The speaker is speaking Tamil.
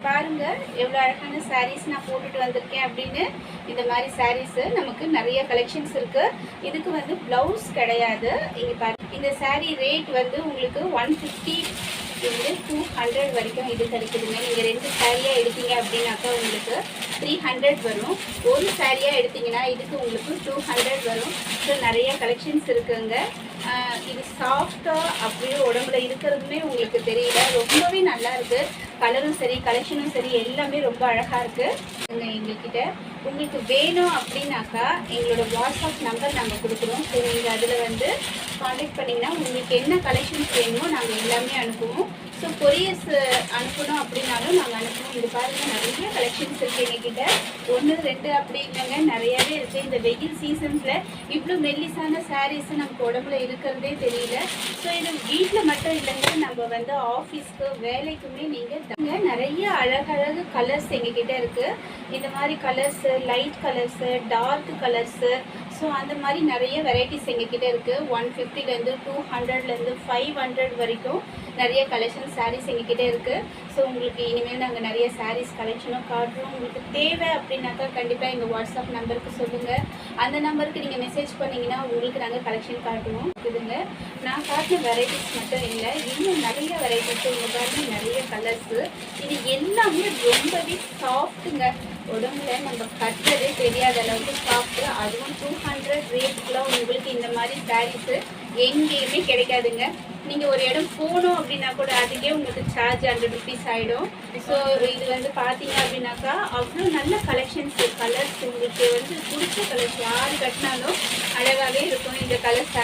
பாருங்க எவ்வளோ அழகான சாரீஸ் நான் போட்டுட்டு வந்திருக்கேன் அப்படின்னு. இந்த மாதிரி சாரீஸு நமக்கு நிறைய கலெக்ஷன்ஸ் இருக்குது. இதுக்கு வந்து ப்ளவுஸ் கிடையாது. இங்கே பாருங்க, இந்த சாரீ ரேட் வந்து உங்களுக்கு 150 இருந்து 200 வரைக்கும் இது கிடைக்குதுங்க. நீங்கள் 2 சாரியாக எடுத்தீங்க அப்படின்னாக்கா உங்களுக்கு 300 வரும். ஒரு சாரியாக எடுத்தீங்கன்னா இதுக்கு உங்களுக்கு 200 வரும். ஸோ நிறைய கலெக்ஷன்ஸ் இருக்குங்க. இது சாஃப்டாக அப்படியே உடம்புல இருக்கிறதுமே உங்களுக்கு தெரியல, ரொம்பவே நல்லா இருக்குது. கலரும் சரி, கலெக்ஷனும் சரி, எல்லாமே ரொம்ப அழகாக இருக்குது. எங்ககிட்ட உங்களுக்கு வேணும் அப்படின்னாக்கா எங்களோட வாட்ஸ்அப் நம்பர் நாங்கள் கொடுக்குறோம். ஸோ நீங்கள் அதில் வந்து காண்டாக்ட் பண்ணிங்கன்னா உங்களுக்கு என்ன கலெக்ஷன்ஸ் வேணுமோ நாங்கள் எல்லாமே அனுப்புவோம். ஸோ கொரியர்ஸ் அனுப்பணும் அப்படின்னாலும் நாங்கள் அனுப்புவோம். இது பாருங்கள், நிறைய கலெக்ஷன்ஸ் இருக்குது எங்ககிட்ட. 1 2 அப்படி இல்லைங்க, நிறையாவே இருக்குது. இந்த வெயில் சீசன்ஸில் இவ்வளோ மெல்லிசான சாரீஸு நமக்கு உடம்புல இருக்கிறதே தெரியல. ஸோ இது வீட்டில் மட்டும் இல்லைங்க, நம்ம வந்து ஆஃபீஸ்க்கு வேலைக்குமே நீங்கள் நிறைய அழகழகு கலர்ஸ் எங்ககிட்ட இருக்குது. இந்த மாதிரி colours, light colours, dark colours, so அந்த மாதிரி நிறைய வெரைட்டிஸ் எங்ககிட்ட இருக்குது. 150லேருந்து 200லேருந்து 500 வரைக்கும் நிறைய கலெக்ஷன் சாரீஸ் எங்ககிட்ட இருக்குது. ஸோ உங்களுக்கு இனிமேல் நாங்கள் நிறைய சாரீஸ் கலெக்ஷனும் காட்டுறோம். உங்களுக்கு தேவை அப்படின்னாக்கா கண்டிப்பாக எங்கள் வாட்ஸ்அப் நம்பருக்கு சொல்லுங்கள். அந்த நம்பருக்கு நீங்கள் மெசேஜ் பண்ணிங்கன்னா உங்களுக்கு நாங்கள் கலெக்ஷன் காட்டுவோம். இதுங்க நான் காட்டின வெரைட்டிஸ் மட்டும் இல்லை, இன்னும் நிறைய வெரைட்டிஸ் இங்கே பாருங்க, நிறைய கலர்ஸு. இது எல்லாமே ரொம்பவே சாஃப்ட்டுங்க. உடம்புல நம்ம கட்டுறதே தெரியாத அளவுக்கு சாப்பிட்டு, அதுவும் 200 ரேட்டுக்குலாம் உங்களுக்கு இந்த மாதிரி சாரீஸு எங்கேயுமே கிடைக்காதுங்க. நீங்கள் ஒரு இடம் போகணும் அப்படின்னா கூட அதுக்கே உங்களுக்கு சார்ஜ் 100 ருபீஸ் ஆகிடும். ஸோ இது வந்து பார்த்தீங்க அப்படின்னாக்கா அவ்வளோ நல்ல கலெக்ஷன்ஸு, கலர்ஸ் உங்களுக்கு வந்து பிடிச்ச கலர்ஸ் யார் கட்டினாலும் அழகாகவே இருக்கும் இந்த கலர்ஸ்.